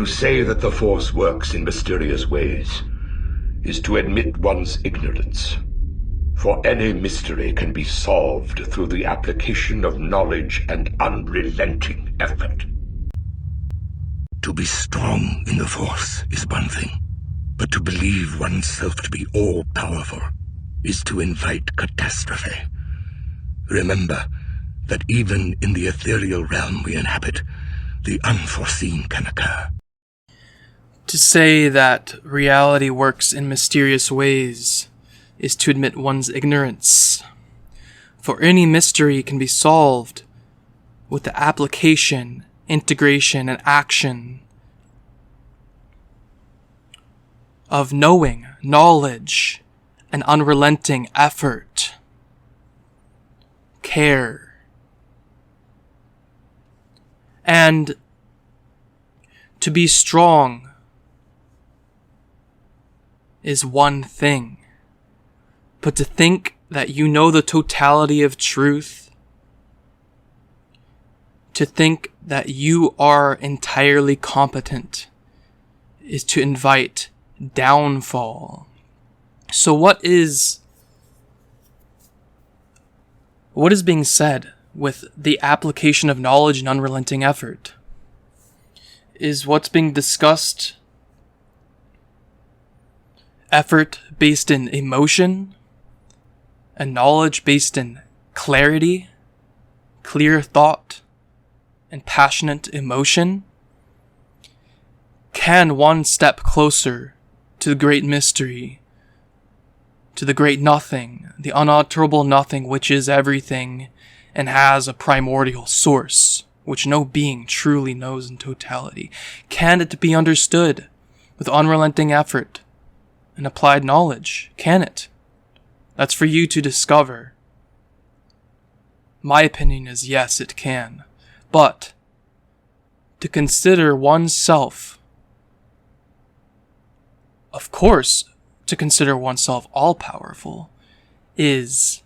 To say that the Force works in mysterious ways is to admit one's ignorance. For any mystery can be solved through the application of knowledge and unrelenting effort. To be strong in the Force is one thing, but to believe oneself to be all-powerful is to invite catastrophe. Remember that even in the ethereal realm we inhabit, the unforeseen can occur. To say that reality works in mysterious ways is to admit one's ignorance. For any mystery can be solved with the application, integration, and action of knowing, knowledge, and unrelenting effort, care. And to be strong is one thing, but to think that you know the totality of truth, to think that you are entirely competent, is to invite downfall. So what is being said with the application of knowledge and unrelenting effort? Is what's being discussed effort based in emotion and knowledge based in clarity, clear thought, and passionate emotion? Can one step closer to the great mystery, to the great nothing, the unutterable nothing which is everything and has a primordial source, which no being truly knows in totality? Can it be understood with unrelenting effort and applied knowledge? Can it? That's for you to discover. My opinion is yes, it can. But to consider oneself, of course, to consider oneself all-powerful is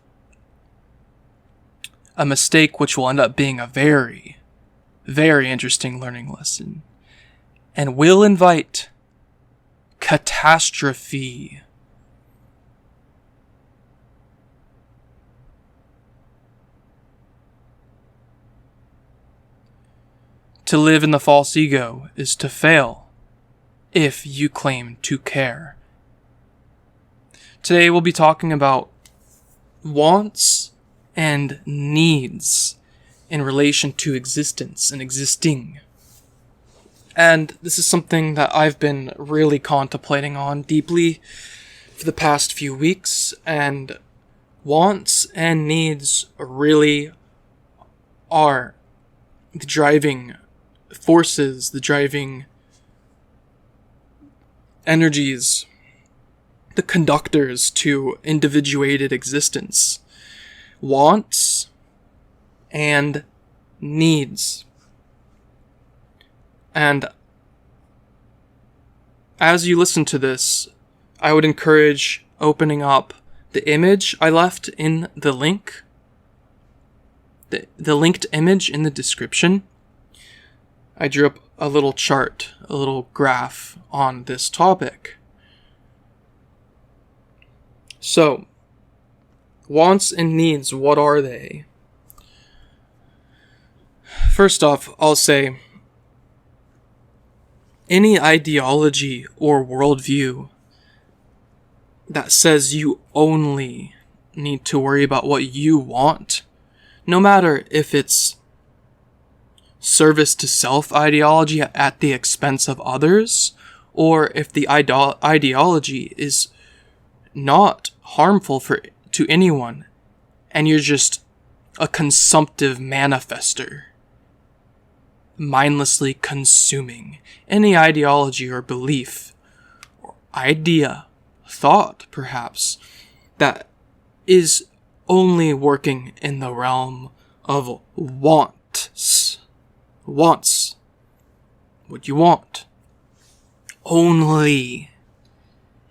a mistake which will end up being a very, very interesting learning lesson and will invite catastrophe. To live in the false ego is to fail if you claim to care. Today we'll be talking about wants and needs in relation to existence and existing. And this is something that I've been really contemplating on deeply for the past few weeks, and wants and needs really are the driving forces, the driving energies, the conductors to individuated existence. Wants and needs. And as you listen to this, I would encourage opening up the image I left in the link, the linked image in the description. I drew up a little chart, a little graph on this topic. So, wants and needs, what are they? First off, I'll say, any ideology or worldview that says you only need to worry about what you want, no matter if it's service to self ideology at the expense of others, or if the ideology is not harmful to anyone, and you're just a consumptive manifester, mindlessly consuming any ideology or belief, or idea, thought perhaps, that is only working in the realm of wants. Wants. What you want. Only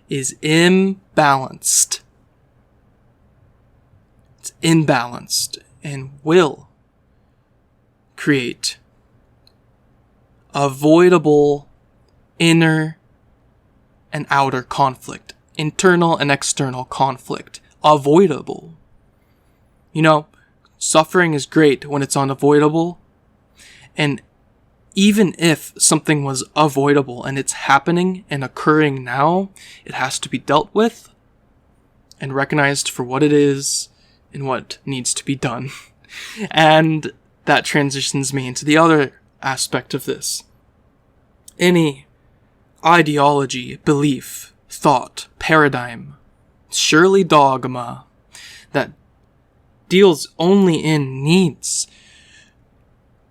is imbalanced. It's imbalanced and will create avoidable inner and outer conflict, internal and external conflict, avoidable. Suffering is great when it's unavoidable, and even if something was avoidable and it's happening and occurring now, it has to be dealt with and recognized for what it is and what needs to be done. And that transitions me into the other aspect of this. Any ideology, belief, thought, paradigm, surely dogma, that deals only in needs,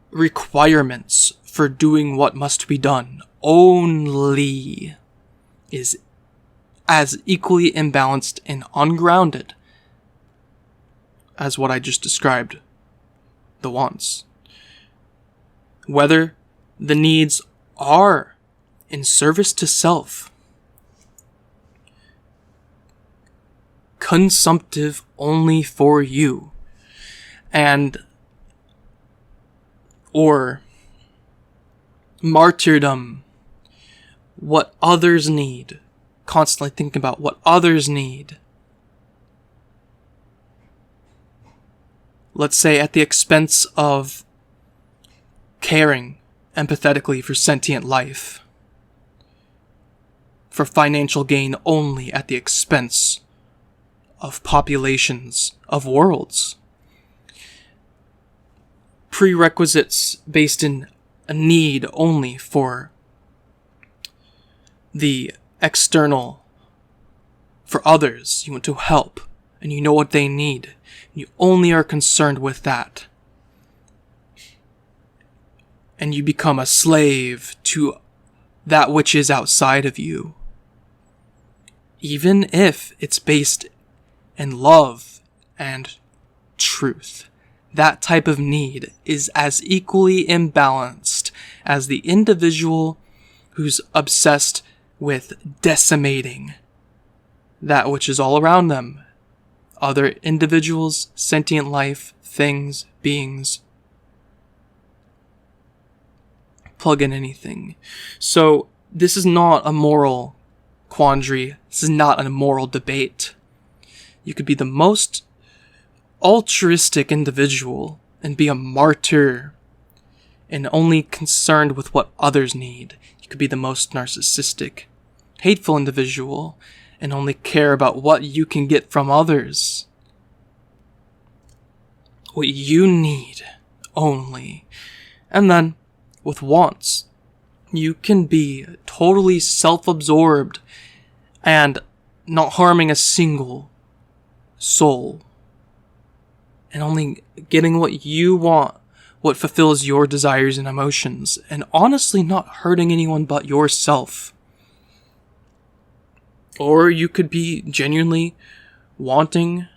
requirements for doing what must be done, only is as equally imbalanced and ungrounded as what I just described, the wants. Whether the needs are in service to self, consumptive only for you, or martyrdom, what others need, constantly thinking about what others need. Let's say at the expense of caring empathetically for sentient life, for financial gain only at the expense of populations, of worlds. Prerequisites based in a need only for the external, for others. You want to help, and you know what they need. You only are concerned with that. And you become a slave to that which is outside of you. Even if it's based in love and truth. That type of need is as equally imbalanced as the individual who's obsessed with decimating that which is all around them. Other individuals, sentient life, things, beings. Plug in anything. So, this is not a moral quandary. This is not a moral debate. You could be the most altruistic individual and be a martyr and only concerned with what others need. You could be the most narcissistic, hateful individual and only care about what you can get from others. What you need only. And then, with wants, you can be totally self-absorbed and not harming a single soul, and only getting what you want, what fulfills your desires and emotions, and honestly not hurting anyone but yourself. Or you could be genuinely wanting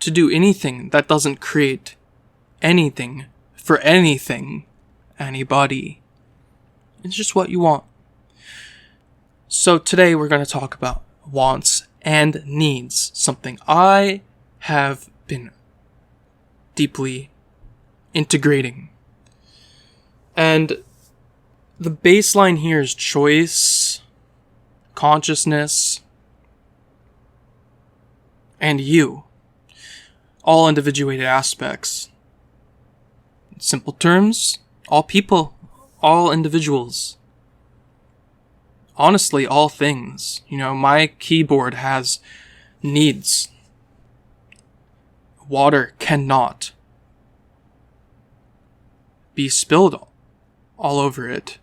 to do anything that doesn't create anything for anything, anybody. It's just what you want. So today we're going to talk about wants and needs, something I have been deeply integrating. And the baseline here is choice, consciousness, and you. All individuated aspects. In simple terms, all people, all individuals. Honestly, all things. My keyboard has needs. Water cannot be spilled all over it.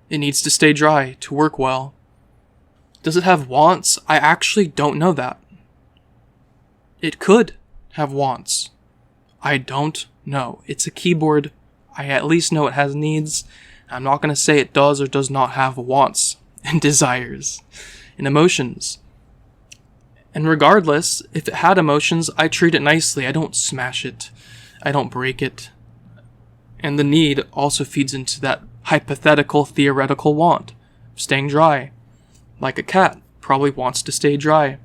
It needs to stay dry to work well. Does it have wants? I actually don't know that. It could have wants. I don't know. It's a keyboard. I at least know it has needs. I'm not going to say it does or does not have wants and desires and emotions. And regardless, if it had emotions, I treat it nicely. I don't smash it. I don't break it. And the need also feeds into that hypothetical, theoretical want. Staying dry. Like a cat probably wants to stay dry.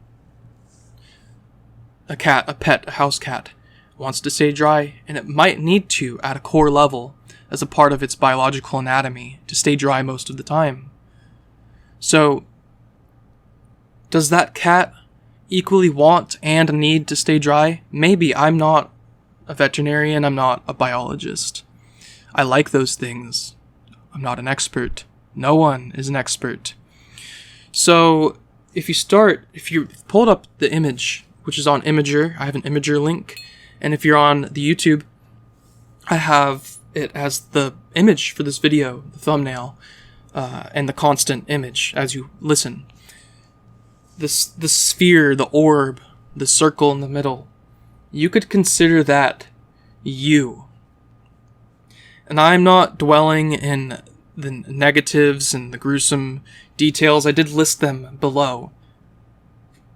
A cat, a pet, a house cat, wants to stay dry, and it might need to at a core level as a part of its biological anatomy to stay dry most of the time. So, does that cat equally want and need to stay dry? Maybe. I'm not a veterinarian, I'm not a biologist. I like those things. I'm not an expert. No one is an expert. So, if you pulled up the image, which is on Imager, I have an Imager link, and if you're on the YouTube, I have it as the image for this video, the thumbnail, and the constant image as you listen. The sphere, the orb, the circle in the middle, you could consider that you. And I'm not dwelling in the negatives and the gruesome details. I did list them below.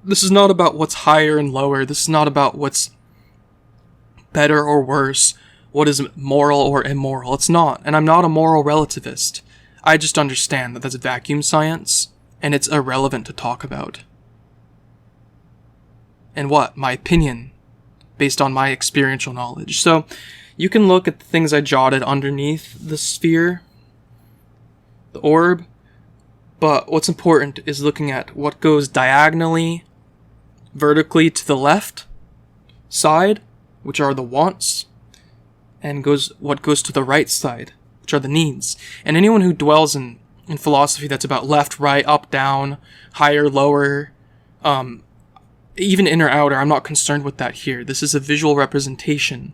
This is not about what's higher and lower. This is not about what's better or worse, what is moral or immoral. It's not. And I'm not a moral relativist. I just understand that that's vacuum science, and it's irrelevant to talk about. And what? My opinion, based on my experiential knowledge. So, you can look at the things I jotted underneath the sphere, the orb, but what's important is looking at what goes diagonally, vertically to the left side, which are the wants, and what goes to the right side, which are the needs. And anyone who dwells in philosophy that's about left, right, up, down, higher, lower, even inner, outer, I'm not concerned with that here. This is a visual representation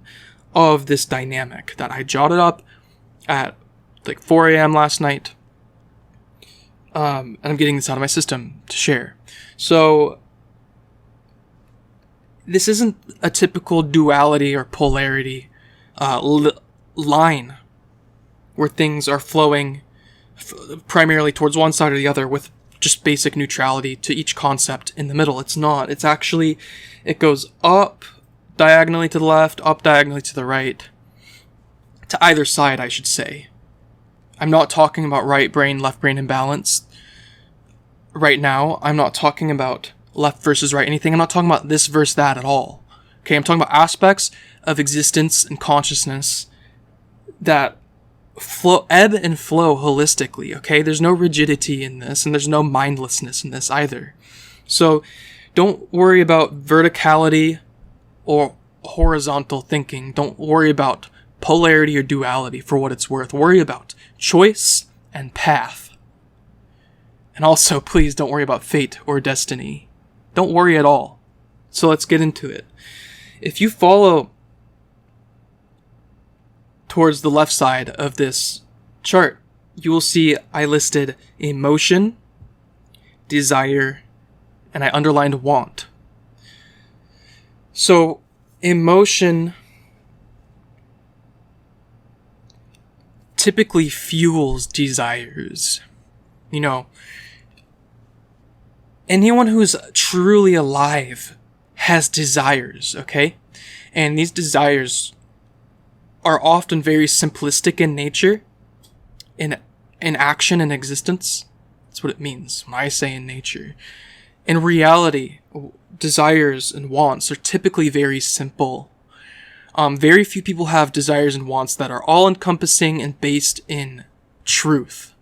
of this dynamic that I jotted up at like 4 a.m. last night. And I'm getting this out of my system to share. So, this isn't a typical duality or polarity line where things are flowing primarily towards one side or the other with just basic neutrality to each concept in the middle. It's not. It's actually, it goes up diagonally to the left, up diagonally to the right, to either side, I should say. I'm not talking about right brain, left brain imbalance right now. I'm not talking about left versus right anything. I'm not talking about this versus that at all. Okay, I'm talking about aspects of existence and consciousness that ebb and flow holistically, okay? There's no rigidity in this, and there's no mindlessness in this either. So, don't worry about verticality or horizontal thinking. Don't worry about polarity or duality for what it's worth. Worry about choice and path. And also, please don't worry about fate or destiny. Don't worry at all. So let's get into it. If you follow towards the left side of this chart, you will see I listed emotion, desire, and I underlined want. So, emotion typically fuels desires. You know, anyone who's truly alive has desires, okay? And these desires are often very simplistic in nature, in action and existence. That's what it means when I say in nature. In reality, desires and wants are typically very simple. Very few people have desires and wants that are all-encompassing and based in truth.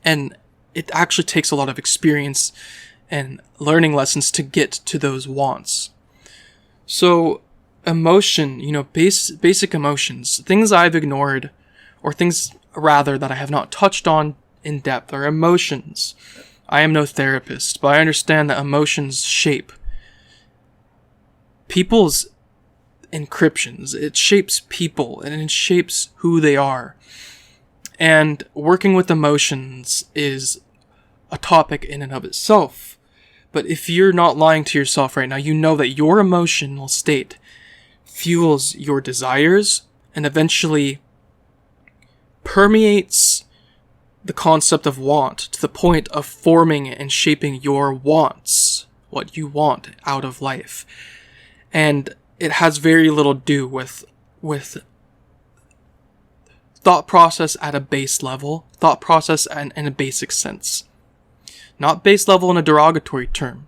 And it actually takes a lot of experience and learning lessons to get to those wants. So, emotion, you know, basic emotions, things I've ignored, or things rather that I have not touched on in depth, are emotions. I am no therapist, but I understand that emotions shape people's encryptions. It shapes people, and it shapes who they are. And working with emotions is a topic in and of itself. But if you're not lying to yourself right now, you know that your emotional state fuels your desires and eventually permeates the concept of want to the point of forming and shaping your wants, what you want out of life. And it has very little to do with thought process at a base level, thought process in a basic sense. Not base level in a derogatory term.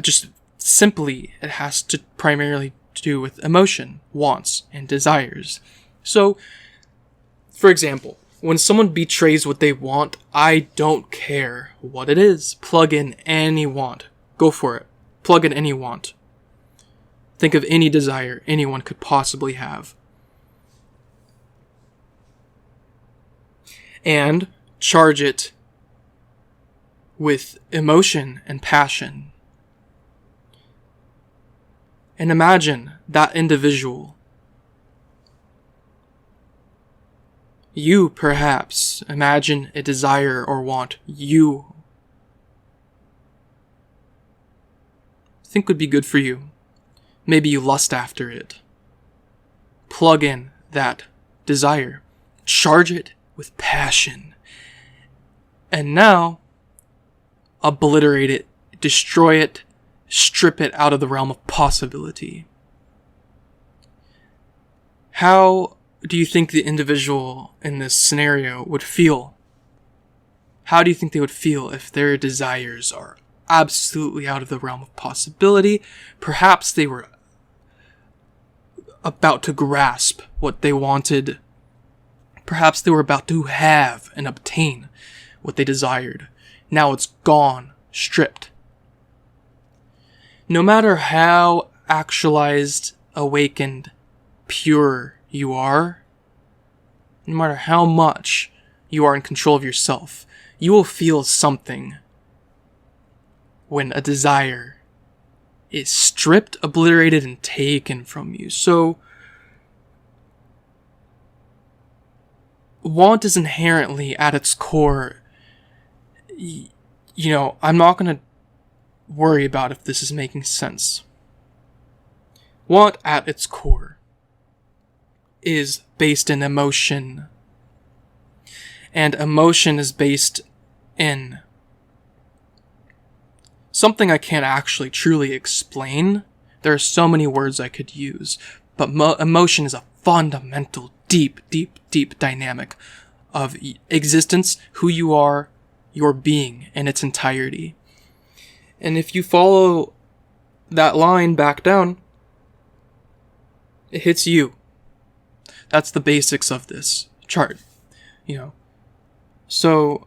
Just simply, it has to primarily to do with emotion, wants, and desires. So, for example, when someone betrays what they want, I don't care what it is. Plug in any want. Go for it. Plug in any want. Think of any desire anyone could possibly have. And charge it with emotion and passion. And imagine that individual. You, perhaps, imagine a desire or want you think would be good for you. Maybe you lust after it. Plug in that desire. Charge it with passion. And now, obliterate it, destroy it, strip it out of the realm of possibility. How do you think the individual in this scenario would feel? How do you think they would feel if their desires are absolutely out of the realm of possibility? Perhaps they were about to grasp what they wanted. Perhaps they were about to have and obtain what they desired. Now it's gone, stripped. No matter how actualized, awakened, pure you are, no matter how much you are in control of yourself, you will feel something when a desire is stripped, obliterated, and taken from you. So, want is inherently at its core, I'm not going to worry about if this is making sense. Want at its core is based in emotion. And emotion is based in something I can't actually truly explain. There are so many words I could use, but emotion is a fundamental, deep dynamic of existence, who you are, your being in its entirety. And if you follow that line back down, it hits you. That's the basics of this chart, So,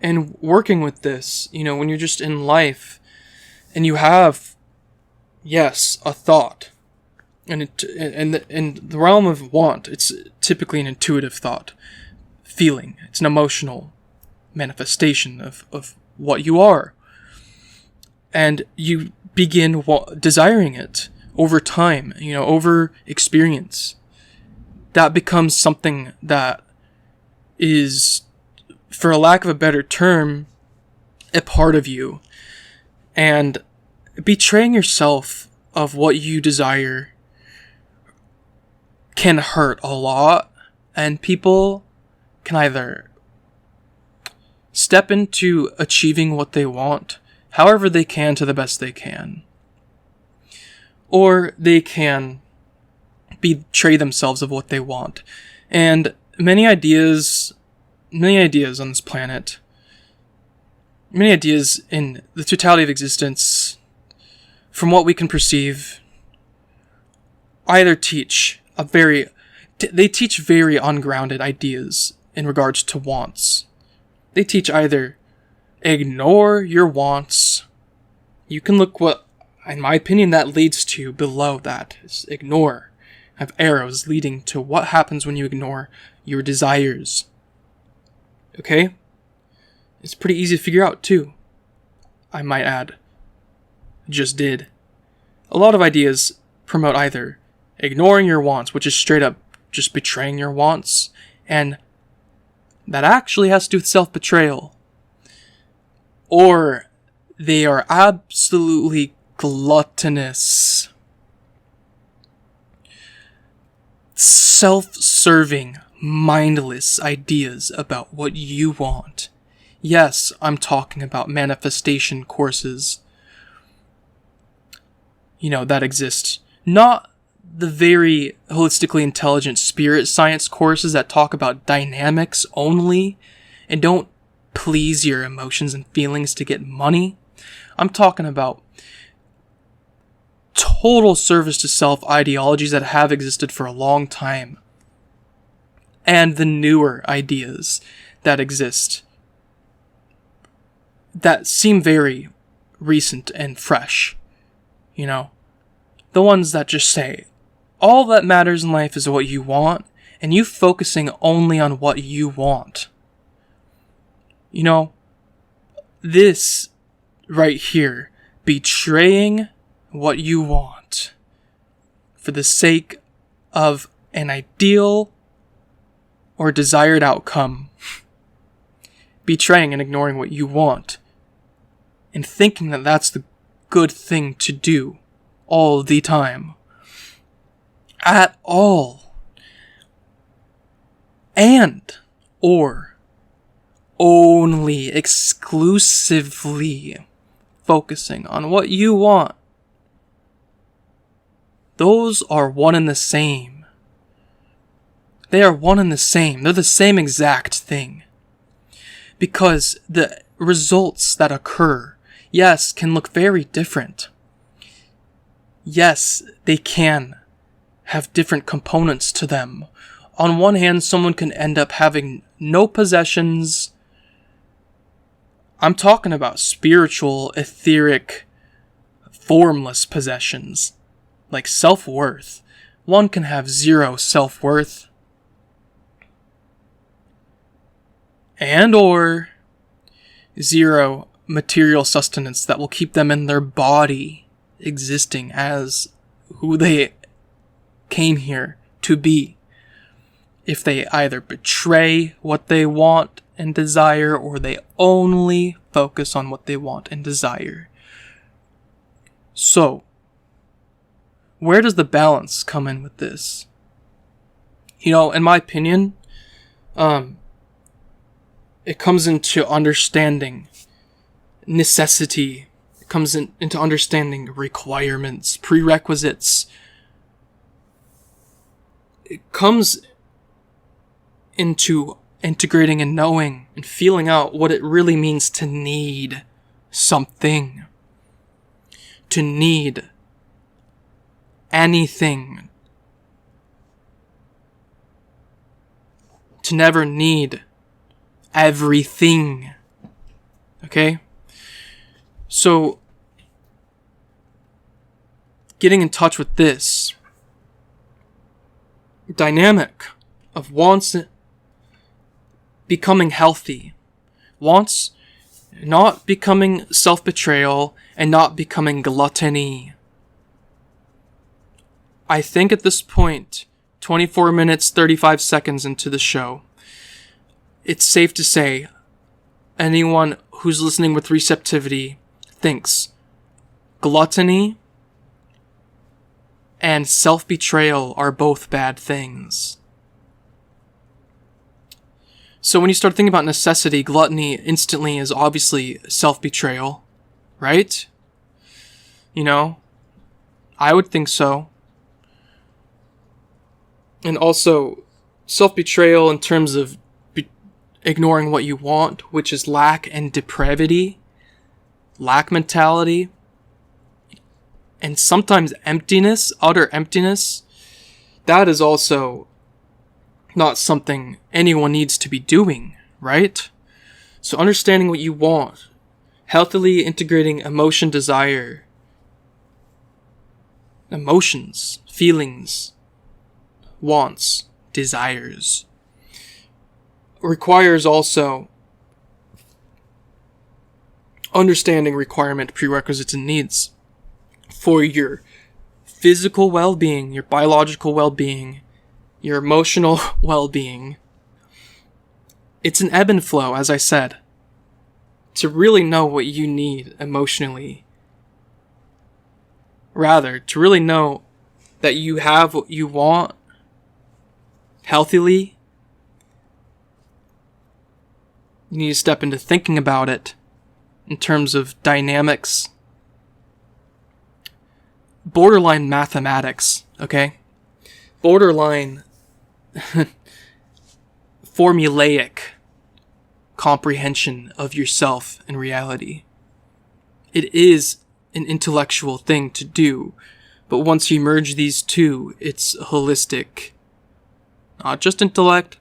and working with this, when you're just in life and you have, yes, a thought, and in the realm of want, it's typically an intuitive thought, feeling. It's an emotional manifestation of what you are. And you begin desiring it over time, over experience. That becomes something that is, for a lack of a better term, a part of you. And betraying yourself of what you desire can hurt a lot, and people can either step into achieving what they want however they can to the best they can, or they can betray themselves of what they want. And many ideas on this planet, many ideas in the totality of existence, from what we can perceive, either teach they teach very ungrounded ideas in regards to wants. They teach either ignore your wants. You can look what, in my opinion, that leads to below that is ignore. I have arrows leading to what happens when you ignore your desires. Okay? It's pretty easy to figure out too, I might add. Just did. A lot of ideas promote either ignoring your wants, which is straight up just betraying your wants, and that actually has to do with self-betrayal. Or they are absolutely gluttonous, self-serving, mindless ideas about what you want. Yes, I'm talking about manifestation courses, that exist. Not the very holistically intelligent spirit science courses that talk about dynamics only and don't please your emotions and feelings to get money. I'm talking about total service to self ideologies that have existed for a long time, and the newer ideas that exist that seem very recent and fresh. You know, the ones that just say all that matters in life is what you want, and you focusing only on what you want. You know, this right here, betraying what you want for the sake of an ideal or desired outcome. Betraying and ignoring what you want and thinking that that's the good thing to do all the time. At all. And or only exclusively focusing on what you want. Those are one and the same. They are one and the same. They're the same exact thing. Because the results that occur, yes, can look very different. Yes, they can have different components to them. On one hand, someone can end up having no possessions. I'm talking about spiritual, etheric, formless possessions, like self-worth. One can have zero self-worth. And or zero material sustenance that will keep them in their body existing as who they came here to be. If they either betray what they want and desire, or they only focus on what they want and desire. So, where does the balance come in with this? You know, in my opinion, it comes into understanding necessity. It comes into understanding requirements, prerequisites. It comes into integrating and knowing and feeling out what it really means to need something. To need anything. To never need everything. Okay? So, getting in touch with this dynamic of wants becoming healthy, wants not becoming self-betrayal, and not becoming gluttony. I think at this point, 24 minutes, 35 seconds into the show, it's safe to say anyone who's listening with receptivity thinks gluttony and self-betrayal are both bad things. So when you start thinking about necessity, gluttony instantly is obviously self-betrayal, right? You know, I would think so. And also, self-betrayal in terms of ignoring what you want, which is lack and depravity, lack mentality, and sometimes emptiness, utter emptiness. That is also not something anyone needs to be doing, right? So understanding what you want, healthily integrating emotion, desire, emotions, feelings, wants, desires, requires also understanding requirement, prerequisites, and needs for your physical well-being, your biological well-being, your emotional well-being. It's an ebb and flow, as I said. To really know what you need emotionally. Rather, to really know that you have what you want healthily, you need to step into thinking about it in terms of dynamics, borderline mathematics, okay? Borderline formulaic comprehension of yourself and reality. it is an intellectual thing to do. But once you merge these two, it's holistic. Not just intellect,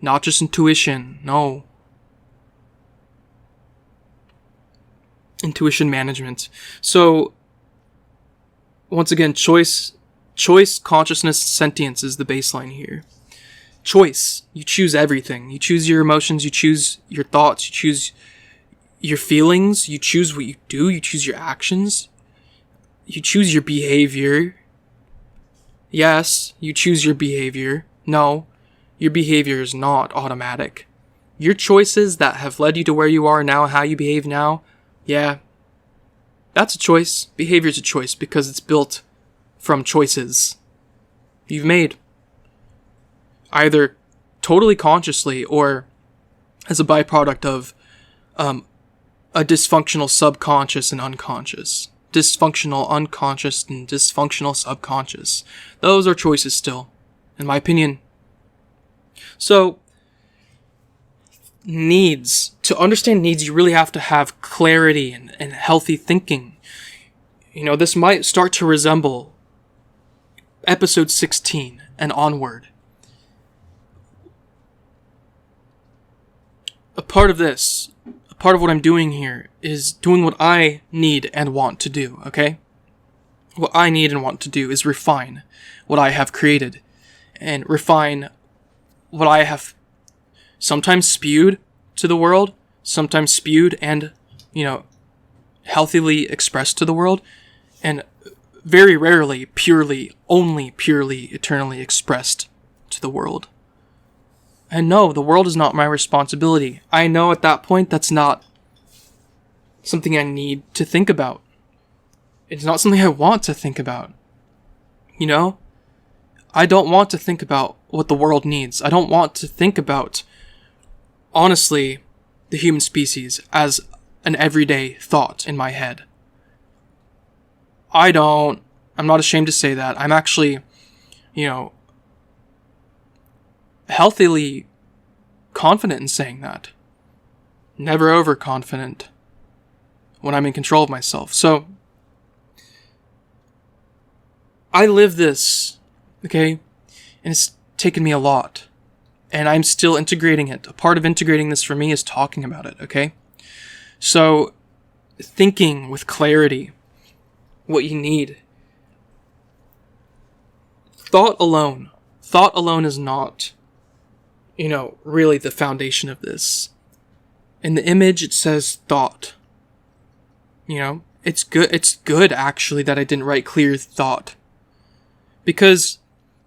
not just intuition, no. Intuition management. So, once again, choice, consciousness, sentience is the baseline here. Choice. You choose everything. You choose your emotions, you choose your thoughts, you choose your feelings, you choose what you do, you choose your actions, you choose your behavior. Yes, you choose your behavior. No, your behavior is not automatic. Your choices that have led you to where you are now, how you behave now, yeah, that's a choice. Behavior is a choice because it's built from choices you've made. Either totally consciously or as a byproduct of a dysfunctional subconscious and unconscious. Dysfunctional unconscious and dysfunctional subconscious. Those are choices still, in my opinion. So, needs. To understand needs, you really have to have clarity and healthy thinking. You know, this might start to resemble episode 16 and onward. A part of what I'm doing here is doing what I need and want to do, okay? What I need and want to do is refine what I have created and refine what I have sometimes spewed to the world, sometimes spewed and, healthily expressed to the world, and very rarely only purely, eternally expressed to the world. And no, the world is not my responsibility. I know at that point that's not something I need to think about. It's not something I want to think about. I don't want to think about what the world needs. I don't want to think about, honestly, the human species as an everyday thought in my head. I'm not ashamed to say that. I'm actually, healthily confident in saying that. Never overconfident when I'm in control of myself. So, I live this, okay? And it's taken me a lot. And I'm still integrating it. A part of integrating this for me is talking about it, okay? So, thinking with clarity what you need. Thought alone is not, really the foundation of this. In the image, it says thought. It's good actually that I didn't write clear thought. Because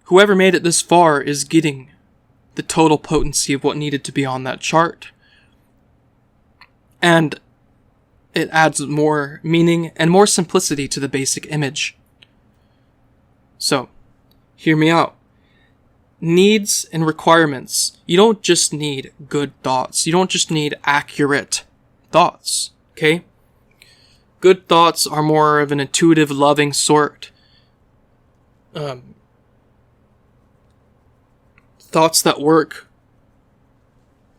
whoever made it this far is getting the total potency of what needed to be on that chart. And it adds more meaning and more simplicity to the basic image. So, hear me out. Needs and requirements. You don't just need good thoughts. You don't just need accurate thoughts, okay? Good thoughts are more of an intuitive, loving sort. Thoughts that work,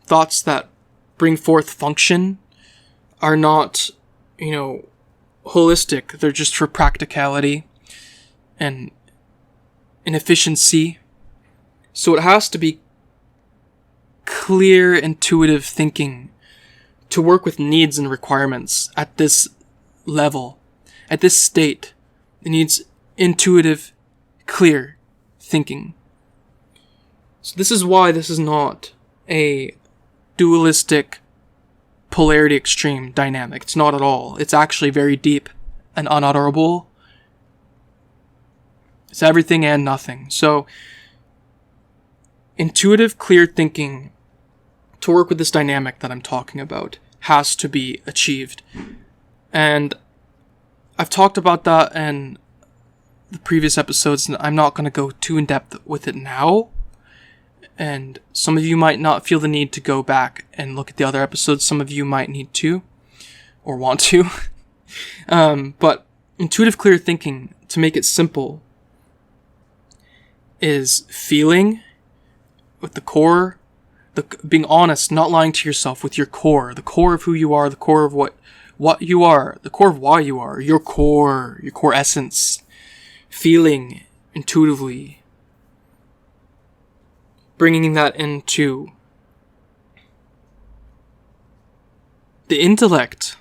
thoughts that bring forth function are not, holistic. They're just for practicality and efficiency. So it has to be clear, intuitive thinking to work with needs and requirements at this level, at this state. It needs intuitive, clear thinking. So this is why this is not a dualistic, polarity extreme dynamic. It's not at all. It's actually very deep and unutterable. It's everything and nothing. So, intuitive, clear thinking to work with this dynamic that I'm talking about has to be achieved. And I've talked about that in the previous episodes, and I'm not going to go too in depth with it now. And some of you might not feel the need to go back and look at the other episodes. Some of you might need to, or want to. But intuitive, clear thinking, to make it simple, is feeling with the core, being honest, not lying to yourself with your core, the core of who you are, the core of what you are, the core of why you are, your core essence, feeling intuitively, bringing that into the intellect,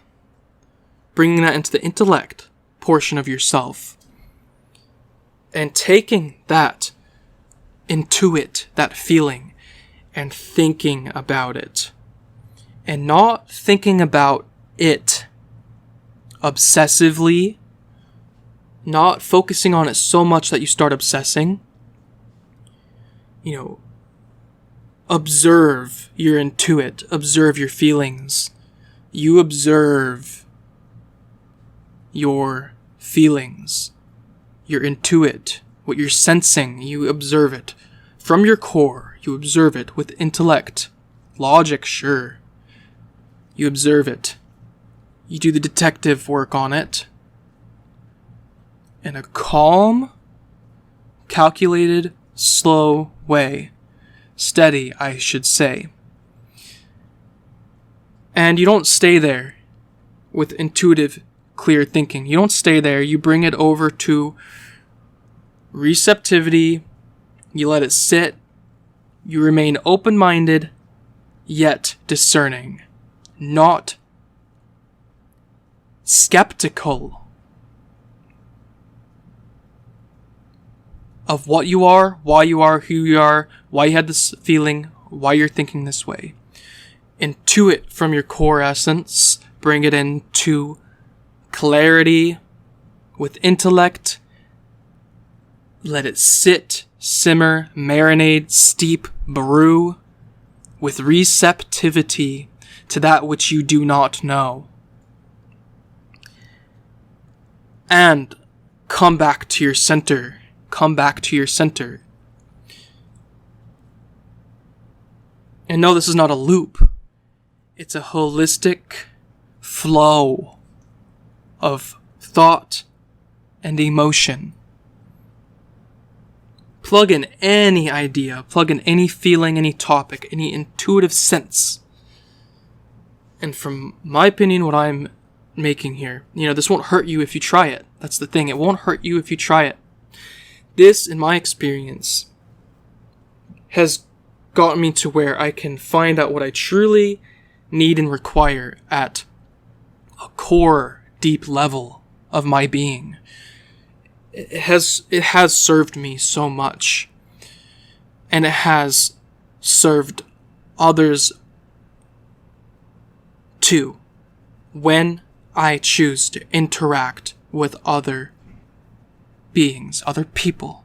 bringing that into the intellect portion of yourself, and taking that intuit, that feeling, and thinking about it, and not thinking about it obsessively, not focusing on it so much that you start obsessing. Observe your intuit, observe your feelings. You observe your feelings, your intuit, what you're sensing, you observe it. From your core, you observe it with intellect. Logic, sure. You observe it. You do the detective work on it. In a calm, calculated, slow way. Steady, I should say. And you don't stay there with intuitive, clear thinking. You don't stay there. You bring it over to receptivity. You let it sit. You remain open-minded, yet discerning. Not skeptical of what you are, why you are, who you are, why you had this feeling, why you're thinking this way. Intuit from your core essence. Bring it into clarity with intellect. Let it sit, simmer, marinade, steep, brew with receptivity to that which you do not know. And come back to your center. Come back to your center. And no, this is not a loop. It's a holistic flow of thought and emotion. Plug in any idea, plug in any feeling, any topic, any intuitive sense. And from my opinion, what I'm making here, this won't hurt you if you try it. That's the thing. It won't hurt you if you try it. This, in my experience, has gotten me to where I can find out what I truly need and require at a core, deep level of my being. It has served me so much, and it has served others too, when I choose to interact with other beings, other people.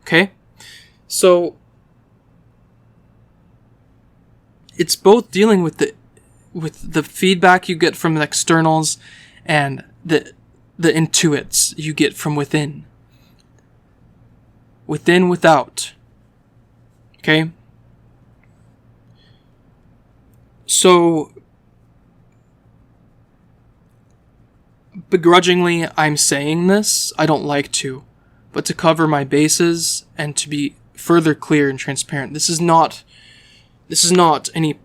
Okay? So it's both dealing with the feedback you get from the externals and the intuits you get from within. Within, without. Okay? So begrudgingly, I'm saying this. I don't like to. But to cover my bases and to be further clear and transparent, this is not any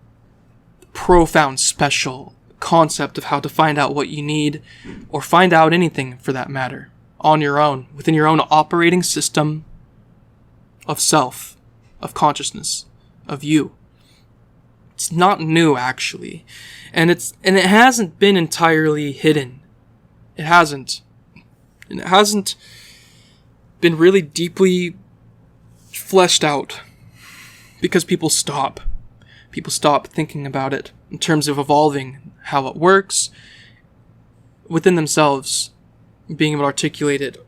profound special concept of how to find out what you need, or find out anything for that matter, on your own, within your own operating system of self, of consciousness, of you. It's not new, actually. And it hasn't been entirely hidden. It hasn't. And it hasn't been really deeply fleshed out because people stop. People stop thinking about it in terms of evolving how it works within themselves, being able to articulate it,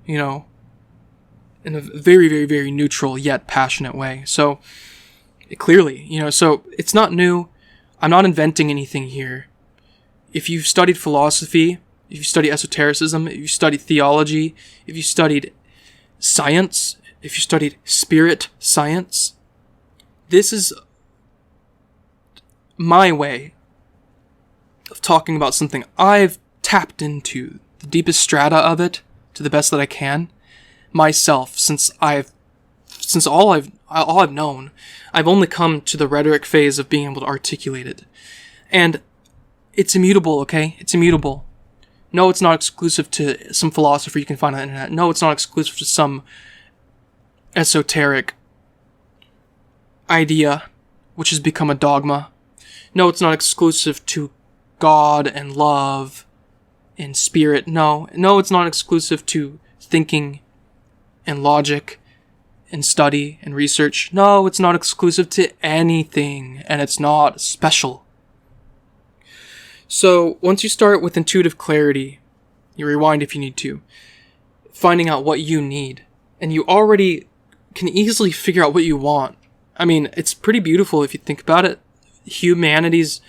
in a very, very, very neutral yet passionate way. So, clearly, so it's not new. I'm not inventing anything here. If you've studied philosophy, if you study esotericism, if you studied theology, if you studied science, if you studied spirit science, this is my way of talking about something I've tapped into, the deepest strata of it, to the best that I can, myself, since I've since all I've known, I've only come to the rhetoric phase of being able to articulate it. And it's immutable, okay? It's immutable. No, it's not exclusive to some philosopher you can find on the internet. No, it's not exclusive to some esoteric idea, which has become a dogma. No, it's not exclusive to God and love and spirit. No, it's not exclusive to thinking and logic and study and research. No, it's not exclusive to anything, and it's not special. So, once you start with intuitive clarity, you rewind if you need to, finding out what you need, and you already can easily figure out what you want. I mean, it's pretty beautiful if you think about it. Humanity's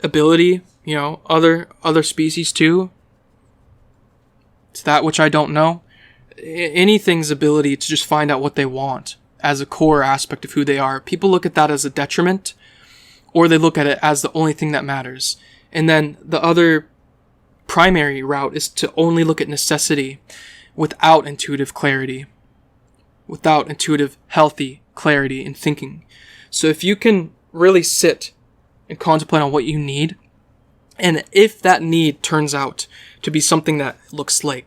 ability, other species too. It's that which I don't know. Anything's ability to just find out what they want as a core aspect of who they are. People look at that as a detriment, or they look at it as the only thing that matters. And then the other primary route is to only look at necessity without intuitive clarity, without intuitive, healthy clarity in thinking. So if you can really sit and contemplate on what you need, and if that need turns out to be something that looks like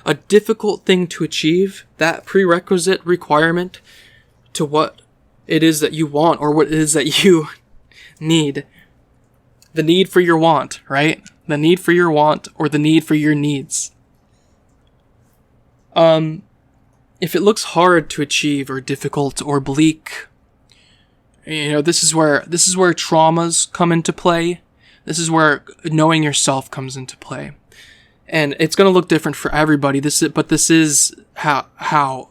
a difficult thing to achieve, that prerequisite requirement to what it is that you want or what it is that you need, the need for your want, right? The need for your want or the need for your needs. If it looks hard to achieve or difficult or bleak, this is where traumas come into play. This is where knowing yourself comes into play. And it's going to look different for everybody. This is how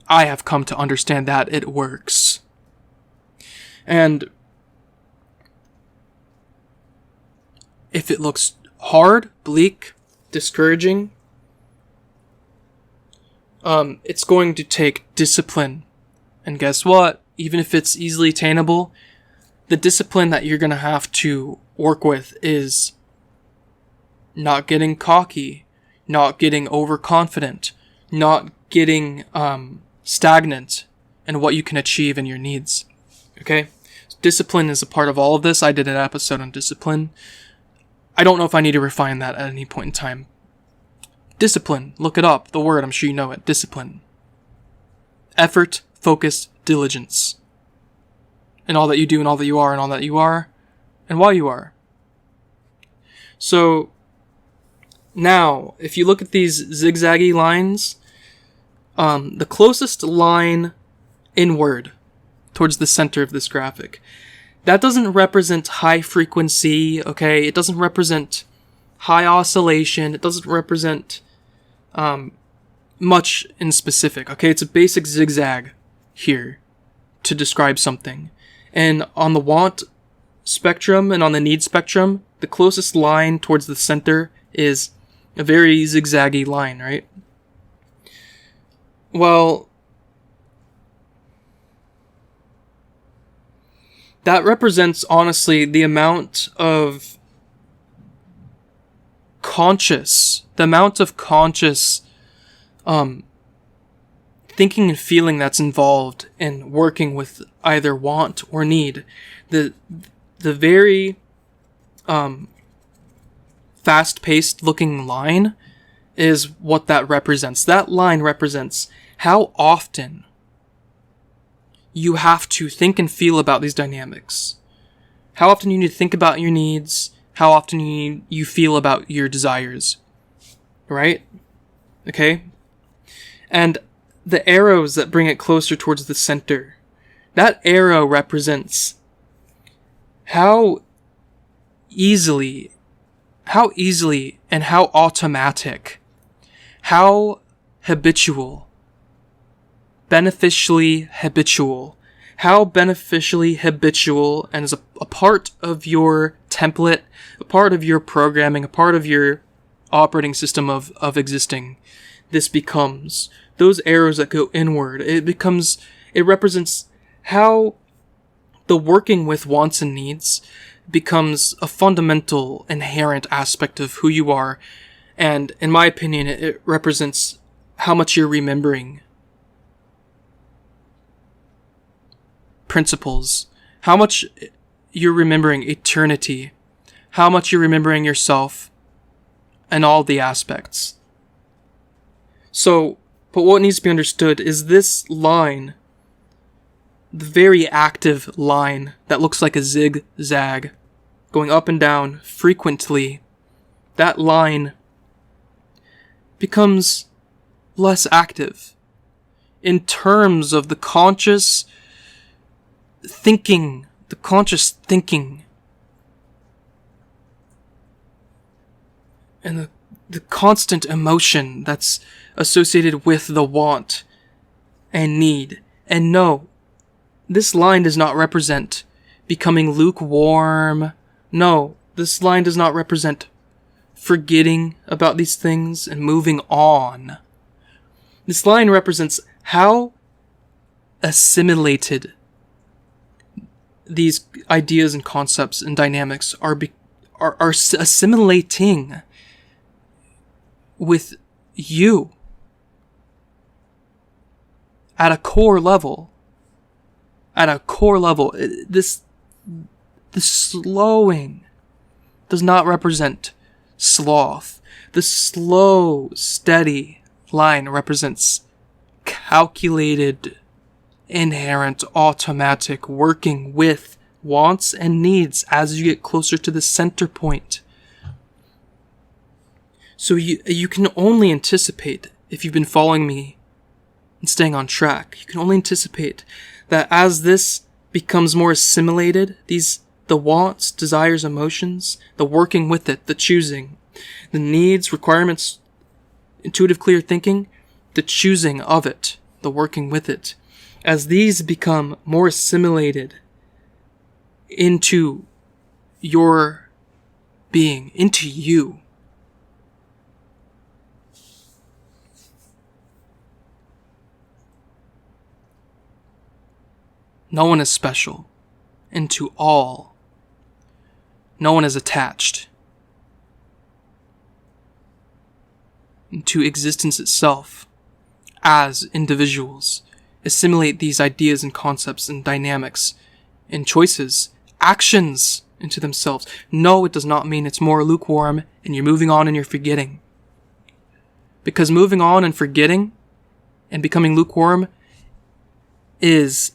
I have come to understand that it works. And if it looks hard, bleak, discouraging, it's going to take discipline. And guess what? Even if it's easily attainable, the discipline that you're going to have to work with is not getting cocky, not getting overconfident, not getting stagnant in what you can achieve in your needs. Okay? Discipline is a part of all of this. I did an episode on discipline. I don't know if I need to refine that at any point in time. Discipline. Look it up. The word, I'm sure you know it. Discipline. Effort, focus, diligence. In all that you do and all that you are and all that you are and why you are. So, now, if you look at these zigzaggy lines, the closest line inward towards the center of this graphic, that doesn't represent high frequency, okay? It doesn't represent high oscillation. It doesn't represent much in specific, okay? It's a basic zigzag here to describe something. And on the want spectrum and on the need spectrum, the closest line towards the center is a very zigzaggy line, right? Well, that represents, honestly, the amount of conscious thinking and feeling that's involved in working with either want or need. The very fast-paced looking line is what that represents. That line represents how often you have to think and feel about these dynamics. How often you need to think about your needs. How often you feel about your desires. Right? Okay? And the arrows that bring it closer towards the center, that arrow represents how easily and how automatic, how habitual, beneficially habitual, and as a part of your template, a part of your programming, a part of your operating system of existing, this becomes those arrows that go inward. It represents how the working with wants and needs becomes a fundamental, inherent aspect of who you are. And in my opinion, it represents how much you're remembering principles, how much you're remembering eternity, how much you're remembering yourself, and all the aspects. So, but what needs to be understood is this line, the very active line that looks like a zigzag, going up and down frequently, that line becomes less active in terms of the conscious thinking, and the constant emotion that's associated with the want and need. And no, this line does not represent becoming lukewarm. No, this line does not represent forgetting about these things and moving on. This line represents how assimilated these ideas and concepts and dynamics are assimilating with you at a core level. This slowing does not represent sloth. The slow, steady line represents calculated, inherent, automatic working with wants and needs as you get closer to the center point. So you can only anticipate, if you've been following me and staying on track, you can only anticipate that as this becomes more assimilated, the wants, desires, emotions, the working with it, the choosing, the needs, requirements, intuitive clear thinking, the choosing of it, the working with it, as these become more assimilated into your being, into you, no one is special, and to all, no one is attached. To existence itself, as individuals, assimilate these ideas and concepts and dynamics and choices, actions into themselves. No, it does not mean it's more lukewarm and you're moving on and you're forgetting. Because moving on and forgetting and becoming lukewarm is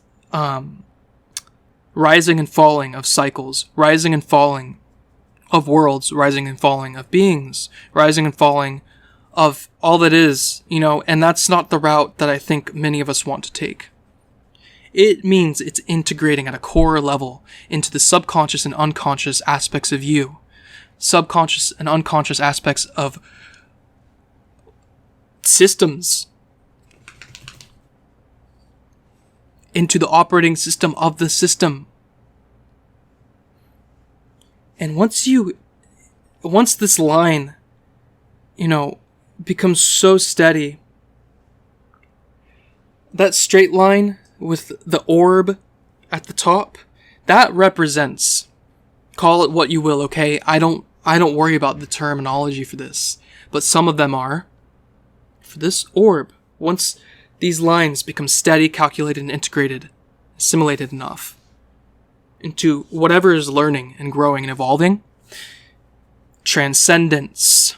rising and falling of cycles, rising and falling of worlds, rising and falling of beings, rising and falling of all that is, and that's not the route that I think many of us want to take. It means it's integrating at a core level into the subconscious and unconscious aspects of you, subconscious and unconscious aspects of systems, into the operating system of the system. And once this line, becomes so steady, that straight line with the orb at the top, that represents, call it what you will, okay? I don't worry about the terminology for this, but some of them are. For this orb, once these lines become steady, calculated, and integrated, assimilated enough into whatever is learning and growing and evolving, transcendence,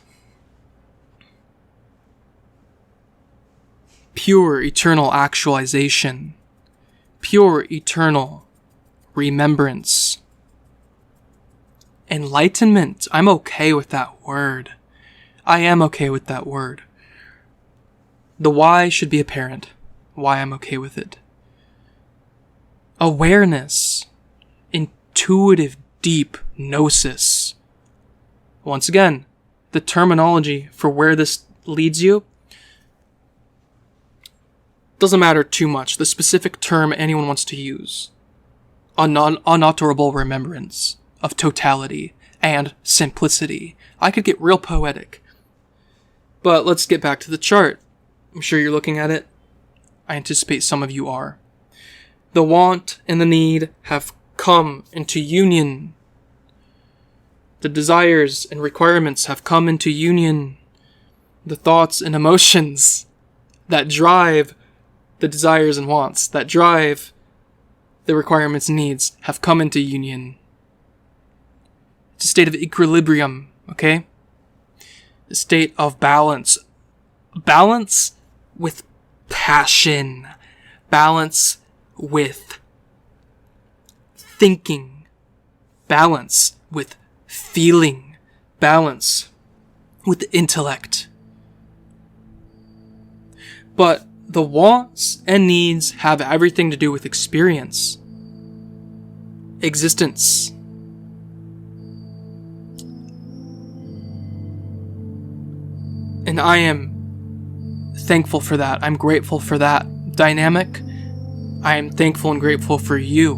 pure eternal actualization, pure eternal remembrance, enlightenment. I'm okay with that word. I am okay with that word. The why should be apparent, why I'm okay with it. Awareness, intuitive, deep gnosis. Once again, the terminology for where this leads you doesn't matter too much. The specific term anyone wants to use. Unutterable remembrance of totality and simplicity. I could get real poetic. But let's get back to the chart. I'm sure you're looking at it. I anticipate some of you are. The want and the need have come into union. The desires and requirements have come into union. The thoughts and emotions that drive the desires and wants, that drive the requirements and needs have come into union. It's a state of equilibrium, okay? A state of balance. Balance with passion. Balance with thinking. Balance with feeling. Balance with intellect. But the wants and needs have everything to do with experience. Existence. And I am thankful for that. I'm grateful for that dynamic. I am thankful and grateful for you.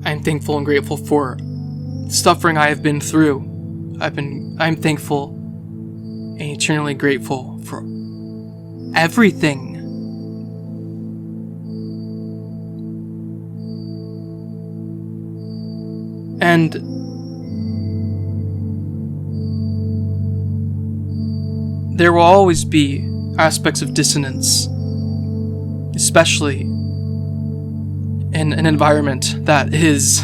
I am thankful and grateful for the suffering I have been through. I'm thankful and eternally grateful for everything. And there will always be aspects of dissonance, especially in an environment that is,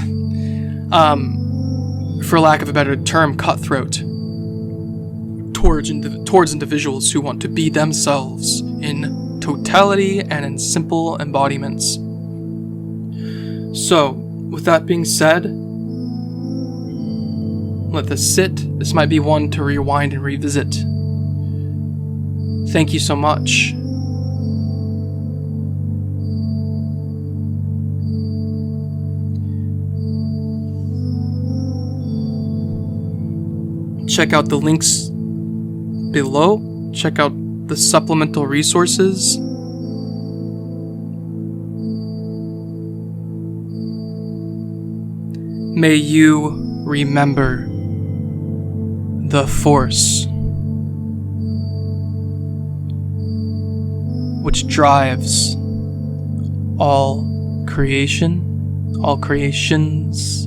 for lack of a better term, cutthroat towards individuals who want to be themselves in totality and in simple embodiments. So, with that being said, let this sit. This might be one to rewind and revisit. Thank you so much. Check out the links below. Check out the supplemental resources. May you remember the Force, which drives all creation, all creations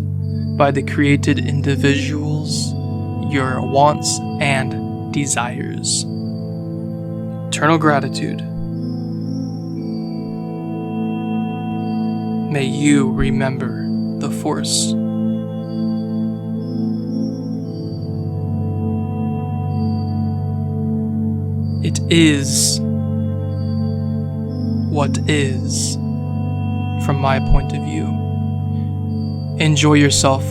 by the created individuals, your wants and desires. Eternal gratitude. May you remember the Force. It is what is, from my point of view. Enjoy yourself.